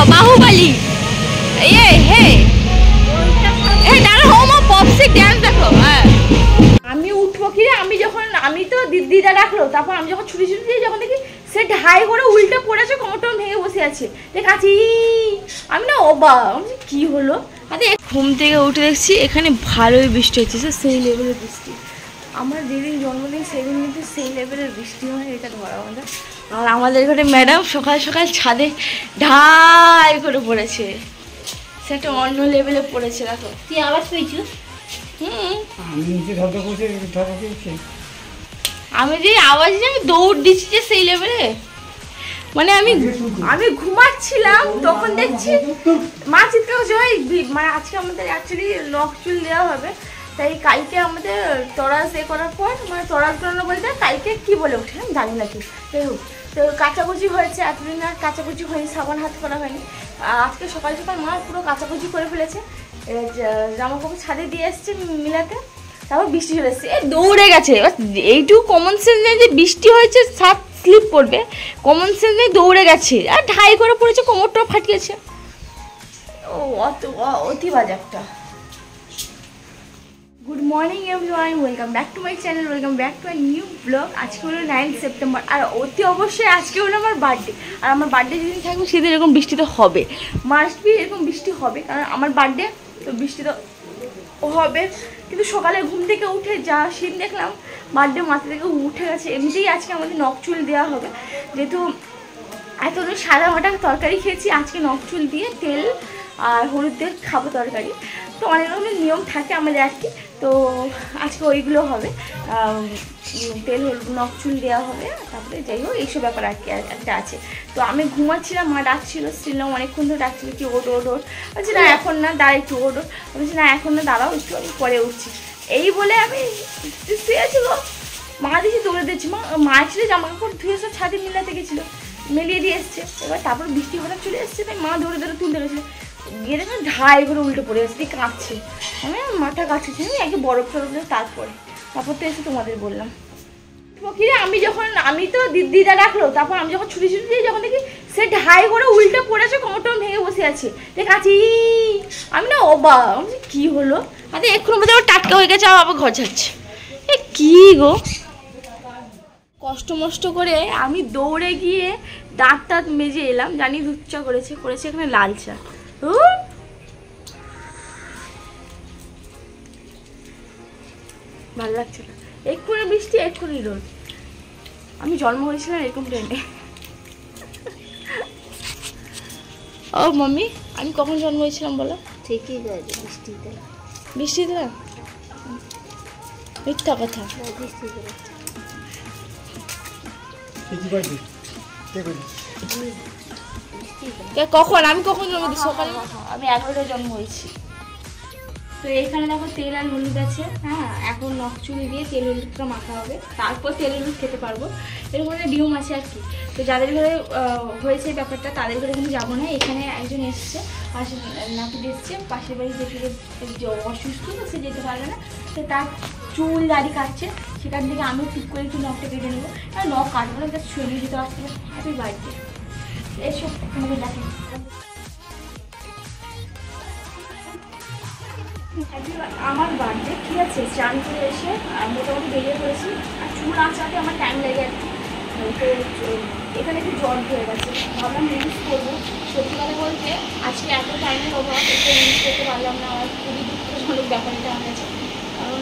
বাহুবলী আমি উঠবো কি আমি যখন আমি তো দিদা রাখলো তারপর আমি যখন ছুটি দিয়ে যখন দেখি সে ঢাই করে উল্টে পড়েছে কোমরটা ভেঙে বসে আছে দেখাচ্ছি আমি না অবাক কি হলো আরে ঘুম থেকে উঠে দেখছি এখানে ভালোই বৃষ্টি হচ্ছে সেই লেভেলের বৃষ্টি আমার যেদিন জন্মদিন সেদিন কিন্তু সেই লেভেলের বৃষ্টি হয় এটা ধরা আমাদের আর আমাদের ঘরে ম্যাডাম সকাল সকাল ছাদে ঢাই করে পড়েছে সেটা অন্য লেভেলে পড়েছে দেখো তুই আওয়াজ পেয়েছিস আমি যে আওয়াজ আমি দৌড় দিচ্ছি যে সেই লেভেলে মানে আমি ঘুমাচ্ছিলাম তখন দেখছি মা চিৎকার করছে মানে আজকে আমাদের অ্যাকচুয়ালি নখ চুল দেওয়া হবে তাই কালকে আমাদের তরাস করার পর মানে তরাস করানো বলতে কালকে কি বলে ওঠে আমি জানি না কি যাই হোক তো কাচাকুচি হয়েছে এতদিন আর কাচাকুচি হয়নি সাবান হাত করা হয়নি আজকে সকাল সকাল মা পুরো কাচাকুচি করে ফেলেছে জামা কাপড় ছাদে দিয়ে এসছে মিলাতে তারপর বৃষ্টি চলে এসছে দৌড়ে গেছে এইটুকু কমন সেন্স নেই যে বৃষ্টি হয়েছে ছাদ স্লিপ পড়বে কমন সেন্স নেই দৌড়ে গেছে আর ঢাই করে পড়েছে কোমরটাও ফাটিয়েছে ও অতি বাজে একটা good morning everyone welcome back to my channel welcome back to I knew blog আজকে হলো 9 সেপ্টেম্বর আর অতি অবশ্যই আজকে হলো আমার বার্থডে আর আমার বার্থডে যেদিন থাকবে সেদিন এরকম বৃষ্টি তো হবে মাস্ট বি এরকম বৃষ্টি হবে কারণ আমার বার্থডে তো বৃষ্টি তো হবে কিন্তু সকালে ঘুম থেকে উঠে যা শীত দেখলাম বার্থডে মাথা থেকে উঠে গেছে এমনিতেই আজকে আমাদের নখ চুল দেওয়া হবে যেহেতু এতদিন সাদা মাটা তরকারি খেয়েছি আজকে নখ চুল দিয়ে তেল আর হলুদ দিয়ে খাবো তরকারি তো অনেক রকমের নিয়ম থাকে আমাদের আর কি তো আজকে ওইগুলো হবে তেল হলুদ নখ চুল দেওয়া হবে তারপরে যাই হোক এইসব ব্যাপার আর কি একটা আছে তো আমি ঘুমাচ্ছিলাম মা ডাকছিল শ্রীলাম অনেকক্ষণ ধরে ডাকছিল কি ওট বলছি না এখন না দাঁড়া একটু ওট বলছি না এখন না দাঁড়াও একটু আমি পরে উঠছি এই বলে আমি শুয়েছিল মা দিয়েছি দৌড়ে দিচ্ছি মা ছিল জামা কাপড় ধুয়ে সব ছাদে মিলাতে গেছিলো মিলিয়ে দিয়ে এসছে এবার তারপর বৃষ্টি হঠাৎ চলে এসছে তাই মা ধরে তুলতে গেছিলো গিয়ে দেখলাম ঢাই করে উল্টে পড়ে আসছে কাঁপছে আমি মাথা কাঁপছে আমি একে বরফ টরফ তারপর তো এসে তোমাদের বললাম কিরে আমি তো দিদা রাখলো তারপর আমি যখন ছুটি দিয়ে যখন দেখি সে ঢাই করে উল্টে পড়েছে কোমরটা ভেঙে বসে আছে দেখাচ্ছি আমি না অবাক কি হলো আরে এক্ষুনি বোধ হয় টাটকা হয়ে গেছে আবার ঘর যাচ্ছে এ কি গো কষ্ট মষ্ট করে আমি দৌড়ে গিয়ে দাঁত মেজে এলাম জানি দুধ চা করেছে এখানে লাল চা ভালো লাগছে না এক্ষুনি বৃষ্টি এক্ষুনি রোদ আমি জন্ম হয়েছিলাম এরকম ট্রেনে ও মাম্মি আমি কখন জন্ম হয়েছিলাম বলো ঠিকই বৃষ্টিতে মিথ্যা কথা কখন আমি কখন জন্ম দিই সকালে আমি 11টায় জন্ম হয়েছি তো এখানে দেখো তেল আর হলুদ আছে হ্যাঁ এখন নখ চুল দিয়ে তেল হলুদটা মাখা হবে তারপর তেল হলুদ খেতে পারবো এরকম একটা নিয়ম আছে আর কি তো যাদের ঘরে হয়েছে ব্যাপারটা তাদের ঘরে কিন্তু যাবো না এখানে একজন এসছে পাশের নাতি এসছে পাশের বাড়ি যেটুকু অসুস্থ সে যেতে পারবে না তো তার চুল দাড়ি কাটছে সেখান থেকে আমিও ঠিক করে একটু নখটা কেটে নেবো আর নখ কাটবো না জাস্ট ছড়িয়ে দিতে পারছি হ্যাপি বার্থডে এইসব তোমাকে ডাকে আমার বার্থডে ঠিক আছে চান করে এসে মোটামুটি বেরিয়ে পড়েছি আর চুল আঁচড়াতে আমার টাইম লেগে আর কি তো এখানে একটু জল হয়ে গেছে ভাবলাম রিলিজ করবো সত্যি কথা বলতে আজকে এত টাইমের অভাব একটু রিলিজ করতে পারলাম না আমার খুবই দুঃখজনক ব্যাপারটা আমার কাছে কারণ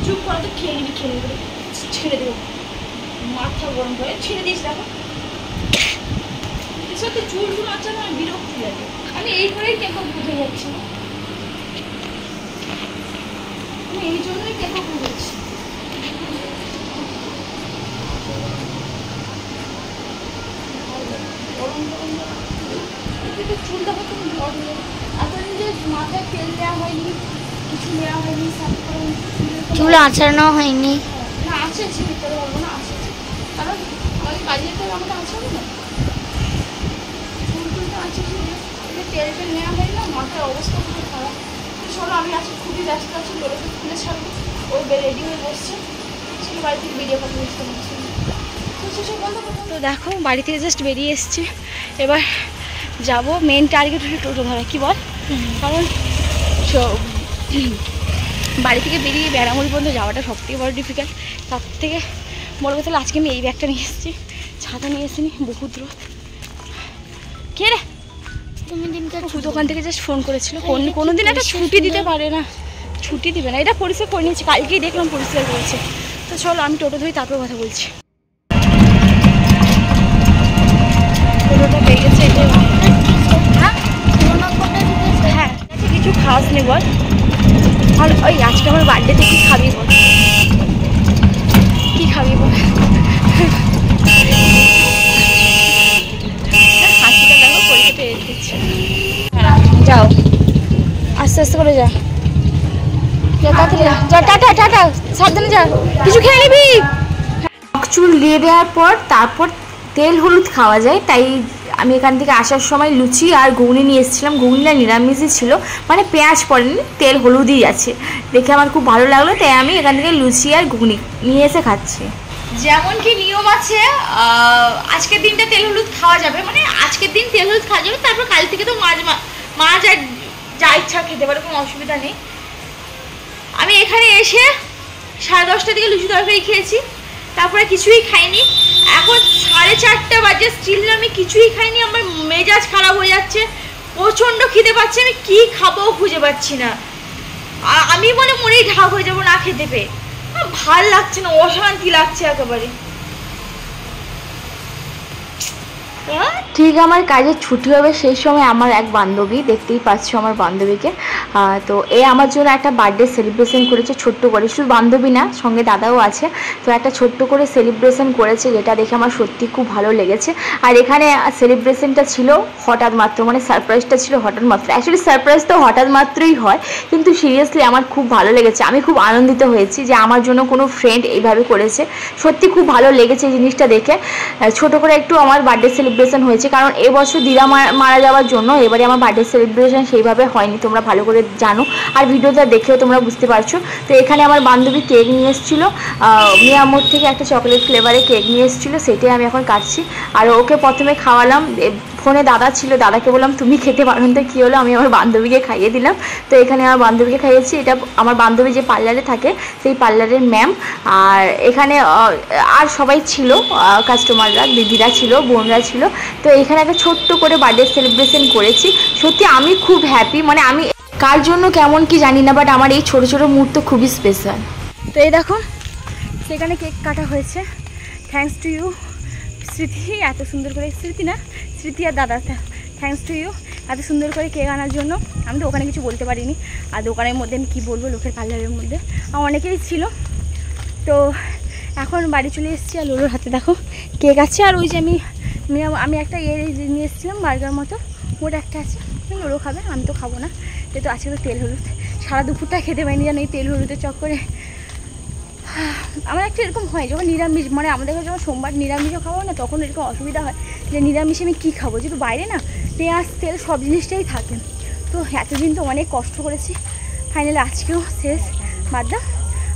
চুপ করা তো খেয়ে নিবি ছেড়ে দেবো মাথা গরম করে ছেড়ে দিস দেখো সত্যি চুল আঁচড়ানো আমার বিরক্তি লাগে আমি এই করেই কেমন বুঝে যাচ্ছি না আমি এই জন্যই কেমন বুঝেছি চুল দেখো তুমি ঝড় হয়ে এতদিন যে মাথায় তেল দেওয়া হয়নি কিছু নেওয়া হয়নি চুল আঁচড়ানো হয়নি না আসেছি ভিতরে বলবো না আসেছি কারণ আমাদের কাজের তো আমাকে আঁচড়াবে না চুল তো আঁচড়েছি তেল নেওয়া হয় না মাথার অবস্থা খুবই খারাপ শোনো আমি আজকে খুবই ব্যস্ত আছি লোকে খুলে ছাড়বো ও রেডি হয়ে বসছে সেটা বাড়ি থেকে ভিডিও করতে বুঝতে পারছি তো তো দেখো বাড়ি থেকে জাস্ট বেরিয়ে এসছি, এবার যাব মেন টার্গেট হলো টোটো ধরা, কি বল? কারণ বাড়ি থেকে বেরিয়ে বেড়ামুড়ি পর্যন্ত যাওয়াটা সবথেকে বড় ডিফিকাল্ট। তার থেকে বড় কথা হলো আজকে আমি এই ব্যাগটা নিয়ে এসেছি, ছাতা নিয়ে এসেছি, বহুত রোদ। কে রে? তুমি দিনকে দোকান থেকে জাস্ট ফোন করেছিল, কোনো দিন একটা ছুটি দিতে পারে না, ছুটি দিবে না। এটা পরিষ্কার করে নিয়েছি, কালকেই দেখলাম পরিষ্কার করেছে। তো চলো আমি টোটো ধরি, তারপর কথা বলছি। টোটোটা পেয়ে গেছে, হ্যাঁ হ্যাঁ কিছু খাস নি বল। আর ওই আজকে আমার বার্থডেতে কী খাবি বল, কী খাবি বল? হাসিটা দেখো পরীক্ষাতে দিচ্ছে। যাও আস্তে আস্তে করে যা, তাড়াতাড়ি যা, টাটা টাটা, সাবধানে যা, কিছু খেয়ে নিবি। চুল দিয়ে দেওয়ার পর তারপর তেল হলুদ খাওয়া যায়, তাই আমি এখান থেকে আসার সময় লুচি আর ঘুগনি নিয়ে এসেছিলাম। ঘুগনিটা নিরামিষই ছিল, মানে পেঁয়াজ পড়েনি, তেল হলুদই আছে। দেখে আমার খুব ভালো লাগলো, তাই আমি এখান থেকে লুচি আর ঘুগনি নিয়ে এসে খাচ্ছি। যেমন কি নিয়ম আছে, আজকের দিনটা তেল হলুদ খাওয়া যাবে, মানে আজকের দিন তেল হলুদ খাওয়া যাবে, তারপর কাল থেকে তো মাছ আর যা ইচ্ছা খেতে পারে, কোনো অসুবিধা নেই। আমি এখানে এসে 10:30টার দিকে লুচি তরকারি খেয়েছি, তারপরে কিছুই খাইনি। এখন 4:30 বাজে, স্টিল আমি কিছুই খাইনি। আমার মেজাজ খারাপ হয়ে যাচ্ছে, প্রচণ্ড খিদে পাচ্ছে, আমি কি খাবো খুঁজে পাচ্ছি না। আমি মরেই ঢাক হয়ে যাবো না খেতে পেয়ে। ভাল লাগছে না, অশান্তি লাগছে একেবারে। ঠিক আমার কাজের ছুটি হবে সেই সময় আমার এক বান্ধবী, দেখতেই পাচ্ছ আমার বান্ধবীকে, তো এ আমার জন্য একটা বার্থডে সেলিব্রেশন করেছে ছোট্ট করে। শুধু বান্ধবী না, সঙ্গে দাদাও আছে। তো একটা ছোট্ট করে সেলিব্রেশন করেছে, যেটা দেখে আমার সত্যি খুব ভালো লেগেছে। আর এখানে সেলিব্রেশনটা ছিল হঠাৎ মাত্র, মানে সারপ্রাইজটা ছিল হঠাৎ মাত্র। অ্যাকচুয়ালি সারপ্রাইজ তো হঠাৎ মাত্রই হয়, কিন্তু সিরিয়াসলি আমার খুব ভালো লেগেছে। আমি খুব আনন্দিত হয়েছি যে আমার জন্য কোনো ফ্রেন্ড এইভাবে করেছে। সত্যি খুব ভালো লেগেছে এই জিনিসটা দেখে। ছোট করে একটু আমার বার্থডে সেলিব্রেশন হয়েছে, কারণ এবছর দিদা মারা যাওয়ার জন্য এবারে আমার বার্থডে সেলিব্রেশন সেইভাবে হয়নি, তোমরা ভালো করে জানো, আর ভিডিওটা দেখেও তোমরা বুঝতে পারছো। তো এখানে আমার বান্ধবী কেক নিয়ে এসেছিলো, মিয়ামোর থেকে একটা চকলেট ফ্লেভারে কেক নিয়ে এসেছিলো, সেটাই আমি এখন কাটছি। আর ওকে প্রথমে খাওয়ালাম, ফোনে দাদা ছিল, দাদাকে বললাম তুমি খেতে পারো, তো কী হলো, আমি আমার বান্ধবীকে খাইয়ে দিলাম। তো এখানে আমার বান্ধবীকে খাইয়েছি, এটা আমার বান্ধবী যে পার্লারে থাকে সেই পার্লারের ম্যাম। আর এখানে আর সবাই ছিল, কাস্টমাররা, দিদিরা ছিল, বোনরা ছিল। তো এখানে একটা ছোট্ট করে বার্থডে সেলিব্রেশন করেছি। সত্যি আমি খুব হ্যাপি, মানে আমি কার জন্য কেমন কি জানি না, বাট আমার এই ছোটো ছোটো মুহূর্ত খুবই স্পেশাল। তো এই দেখো সেখানে কেক কাটা হয়েছে, থ্যাঙ্কস টু ইউ স্মৃতি, এত সুন্দর করে, স্মৃতি না স্মৃতি আর দাদা, থ্যাঙ্কস টু ইউ এত সুন্দর করে কেক আনার জন্য। আমি তো ওখানে কিছু বলতে পারিনি, আর দোকানের মধ্যে আমি কী বলবো, লোকের পার্লারের মধ্যে অনেকেই ছিল। তো এখন বাড়ি চলে এসেছি, আর লোলোর হাতে দেখো কেক আছে, আর ওই যে আমি একটা নিয়ে এসেছিলাম বার্গার মতো, ওটা একটা আছে, লোলো খাবে, আমি তো খাবো না, যেহেতু আজকে তো তেল হলুদ, সারা দুপুরটা খেতে পারিনি জানো এই তেল হলুদের চক্করে। আমার একটা এরকম হয় যখন নিরামিষ, মানে আমাদের কাছে যখন সোমবার নিরামিষও খাবো না, তখন এরকম অসুবিধা হয় যে নিরামিষে আমি কী খাবো, যেহেতু বাইরে না পেঁয়াজ তেল সব জিনিসটাই থাকে। তো এতদিন তো অনেক কষ্ট করেছি, ফাইনালি আজকেও শেষ, বাদ দাও।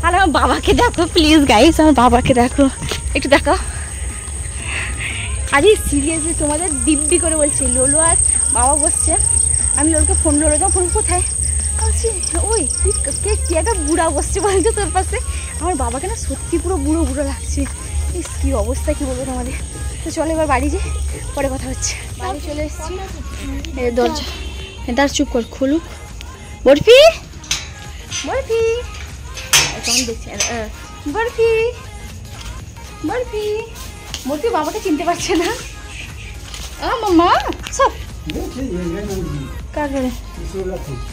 আর আমার বাবাকে দেখো প্লিজ গাইস, আমার বাবাকে দেখো একটু, দেখো। আরে সিরিয়াসলি তোমাদের দিব্যি করে বলছি, লোলো আর বাবা বসছে, আমি লোলোকে ফোন, লোলোকে ফোন কোথায় বলছি, ওই তুই কি একটা বুড়া বসছে বলছো তোর পাশে। আমার বাবাকে না সত্যি পুরো বুড়ো বুড়ো লাগছে, কী অবস্থা কী বলবো তোমাদের। তো চলো এবার বাড়ি যে, পরে কথা হচ্ছে। বাড়ি চলে এসেছি, দরজা তার চুপ কর, খুলুক। বরফি বরফি কেমন দেখছি, বরফি বরফি বরফি বাবাকে চিনতে পারছে না। মাম্মা সব কাকে,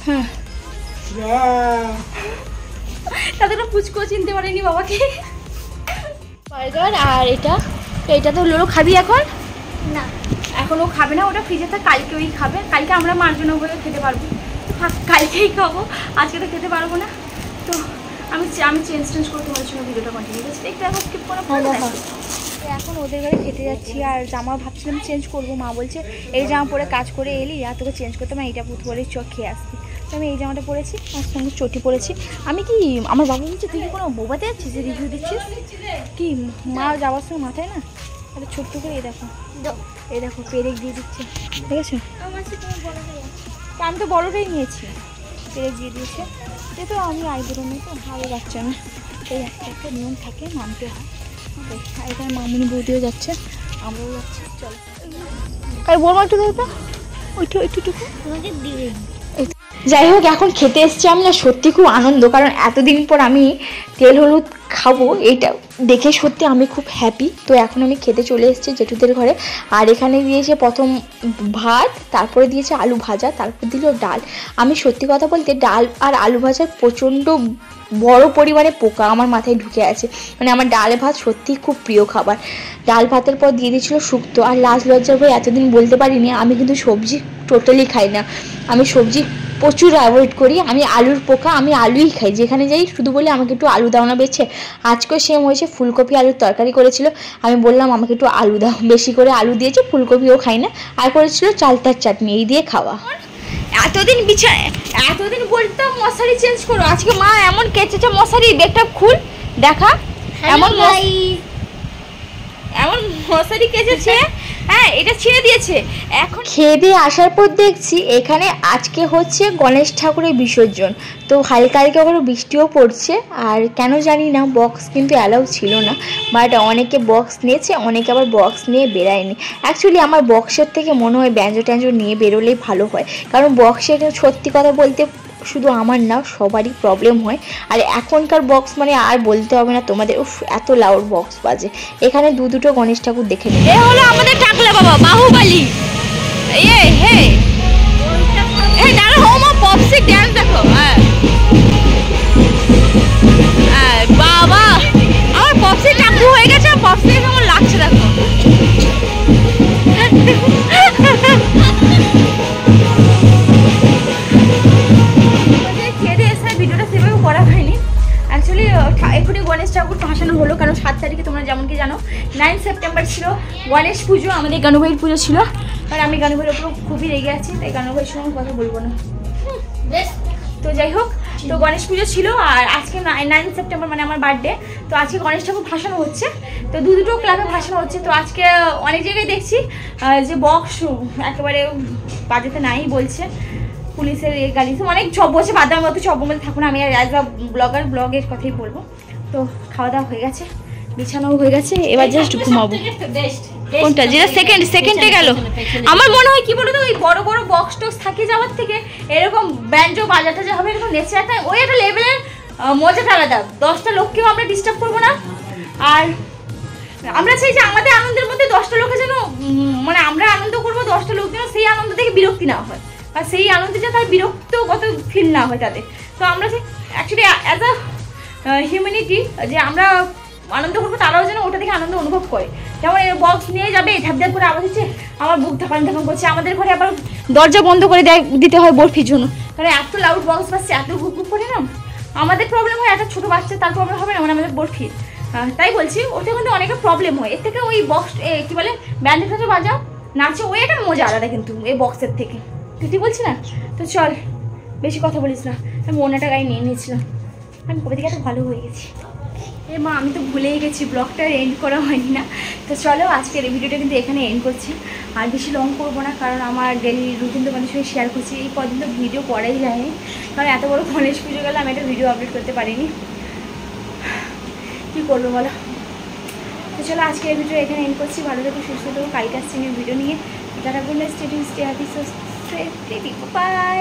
হ্যাঁ তাদের পুচকো চিনতে পারেনি বাবাকে। বার্গার আর এটা তো লোলো খাবি এখন না, এখন ও খাবে না, ওটা ফ্রিজে থাকে, কালকে ওই খাবে, কালকে আমরা মার জন্য বলে খেতে পারবো, কালকেই খাবো, আজকে তো খেতে পারবো না। তো আমি চেঞ্জ করে তোমার জন্য ভিডিওটা কন্টিনিউ করছি, দেখতে এখন স্কিপ করে এখন ওদের ঘরে খেতে যাচ্ছি। আর জামা ভাবছিলাম চেঞ্জ করবো, মা বলছে এই জামা পরে কাজ করে এলি আর তোকে চেঞ্জ করতে, মানে এইটা পরে চোখ খেয়ে আসতি। তো আমি এই জামাটা পরেছি, আর সঙ্গে চটি পরেছি। আমি কি আমার বাবা বলছে তুই কি কোনো বোবাতে যাচ্ছিস যে রিভিউ দিচ্ছিস কি? মা যাওয়ার সময় মাথায় না একটা ছোট্ট করে এই দেখো পেরেক দিয়ে দিচ্ছে, ঠিক আছে? আমি তো বড়টাই নিয়েছি, পেরেক দিয়ে দিয়েছে। যেহেতু আমি আইবুড়ো মেয়ে তো ভালো যাচ্ছে না, এই একটা নিয়ম থাকে, মানতে হয়। এখানে মামুনি বৌদিও যাচ্ছে, আমরাও যাচ্ছি। চল আর বলবো একটু তো ওইটুকু তোমাকে দিবে। যাই হোক, এখন খেতে এসছি আমি, না সত্যি খুব আনন্দ, কারণ এতদিন পর আমি তেল হলুদ খাবো এইটা দেখে সত্যি আমি খুব হ্যাপি। তো এখন আমি খেতে চলে এসেছি জেঠুদের ঘরে। আর এখানে দিয়েছে প্রথম ভাত, তারপরে দিয়েছে আলু ভাজা, তারপর দিল ডাল। আমি সত্যি কথা বলতে ডাল আর আলু ভাজার প্রচণ্ড বড় পরিমাণে পোকা আমার মাথায় ঢুকে আছে। মানে আমার ডাল ভাত সত্যিই খুব প্রিয় খাবার। ডাল ভাতের পর দিয়ে দিয়েছিলো শুক্তো। আর লাজ লজ্জার বই এতদিন বলতে পারিনি, আমি কিন্তু সবজি টোটালি খাই না, আমি সবজি প্রচুর অ্যাভয়েড করি। আমি আলুর পোকা, আমি আলুই খাই, যেখানে যাই শুধু বলি আমাকে একটু আলু দাও না বেছে। আজকেও সেম হয়েছে, ফুলকপি আলুর তরকারি করেছিল, আমি বললাম আমাকে একটু আলু দাও, বেশি করে আলু দিয়েছে, ফুলকপিও খাই না। আর করেছিল চালতার চাটনি, এই দিয়ে খাওয়া। এতদিন বলতাম মশারি চেঞ্জ করো, আজকে মা এমন কেচেছে মশারি, ব্যাগটা খুল দেখা, এমন মশারি কেচেছে, হ্যাঁ এটা ছিঁড়ে দিয়েছে। এখন খেয়ে দিয়ে আসার পর দেখছি এখানে আজকে হচ্ছে গণেশ ঠাকুরের বিসর্জন। তো হালকা হালকা করে বৃষ্টিও পড়ছে, আর কেন জানি না বক্স কিন্তু অ্যালাউ ছিল না, বাট অনেকে বক্স নিয়েছে, অনেকে আবার বক্স নিয়ে বেরায়নি। অ্যাকচুয়ালি আমার বক্সের থেকে মনে হয় ব্যঞ্জো ট্যাঞ্জো নিয়ে বেরোলেই ভালো হয়, কারণ বক্সে সত্যি কথা বলতে শুধু আমার না সবারই প্রবলেম হয়। আর এখনকার বক্স মানে আর বলতে হবে না তোমাদের, উফ এত লাউড বক্স বাজে। এখানে দুটো গণেশ ঠাকুর দেখে নিই। এ হলো আমাদের টাকলা বাবা বাহুবলী। দাঁড়া হোম পপসি ড্যান্স দেখো। বাবা আমার পপসি টাকু হয়ে গেছে, পপসি কেমন লাগছে দেখো। ভিডিওটা সেভাবে করা হয়নি অ্যাকচুয়ালি, এখনই গণেশ ঠাকুর ভাসানো হলো, কারণ 7 তারিখে তোমরা যেমন কি জানো 9 সেপ্টেম্বর ছিল গণেশ পুজো, আমাদের গানুভাইয়ের পুজো ছিল। কারণ আমি গানুভাইয়ের ওপর খুবই রেগে আছি, তাই গানুভাইয়ের সঙ্গে কথা বলবো না। তো যাই হোক, তো গণেশ পুজো ছিল, আর আজকে 9 সেপ্টেম্বর মানে আমার বার্থডে। তো আজকে গণেশ ঠাকুর ভাসানো হচ্ছে, তো দুটো ক্লাবে ভাসানো হচ্ছে। তো আজকে অনেক জায়গায় দেখছি যে বক্স একেবারে বাজেতে নাই বলছে, পুলিশের গাড়ি অনেক সব বসে বাদাম মতো সব মধ্যে থাকুন। আমি অ্যাজ আ ব্লগের কথাই বলবো। তো খাওয়া দাওয়া হয়ে গেছে, বিছানাও হয়ে গেছে, এবার জাস্ট ঘুমাবো। কোনটা যেটা সেকেন্ডে গেল? আমার মনে হয় কি বলতো, ওই বড় বড় বক্স টক্স থাকে যাওয়ার থেকে এরকম ব্যান্ডো বাজাটা যা হবে, এরকম নেচারটা ওই একটা লেভেলের মজাটা আলাদা। 10টা লোককেও আমরা ডিস্টার্ব করবো না, আর আমরা চাই যে আমাদের আনন্দের মধ্যে 10টা লোকে যেন মানে আমরা আনন্দ করবো, 10টা লোক যেন সেই আনন্দ থেকে বিরক্তি না হয়, আর সেই আনন্দে যে তার বিরক্তগত ফিল না হয় তাদের। তো আমরা যে অ্যাকচুয়ালি অ্যাজ আ হিউম্যানিটি যে আমরা আনন্দ করবো, তারাও যেন ওটা থেকে আনন্দ অনুভব করে। যেমন বক্স নিয়ে যাবে, ধ্যাপ ধ্যাপ করে আওয়াজ হচ্ছে, আমার বুক ধাপান ধাপান করছে, আমাদের ঘরে আবার দরজা বন্ধ করে দিতে হয় বরফির জন্য, কারণ এত লাউড বক্স বাজছে, এত ঘুপ ঘুপ করে না আমাদের প্রবলেম হয়, একটা ছোটো বাচ্চা তার প্রবলেম হবে না, মানে আমাদের বরফির। তাই বলছি ওতে কিন্তু অনেকের প্রবলেম হয়, এর থেকে ওই বক্স কী বলে ব্যান্ডে টাজে বাজাও, নাচে, ওই একটা মজা আলাদা কিন্তু এই বক্সের থেকে, তুই বলছি না? তো চল বেশি কথা বলিস না, আমি ওনাটা গায়ে নিয়ে নিয়েছিলাম, আমি কবে থেকে এত ভালো হয়ে গেছি। এ মা আমি তো ভুলেই গেছি, ব্লগটা এন্ড করা হয়নি না। তো চলো আজকের এই ভিডিওটা কিন্তু এখানে এন্ড করছি, আর বেশি লং করবো না, কারণ আমার ডেলি রুটিন তোমাদের সঙ্গে শেয়ার করছি। এই কদিন তো ভিডিও করাই যায়নি, কারণ এত বড় গণেশ পুজো গেলে আমি একটা ভিডিও আপলোড করতে পারিনি, কী করবো বলো। তো চলো আজকে এই ভিডিও এখানে এন্ড করছি, ভালো থাকো সুস্থ থাকো, কালকে আসছি ভিডিও নিয়ে। যারা বললে স্টে হ্যাপি, বাই।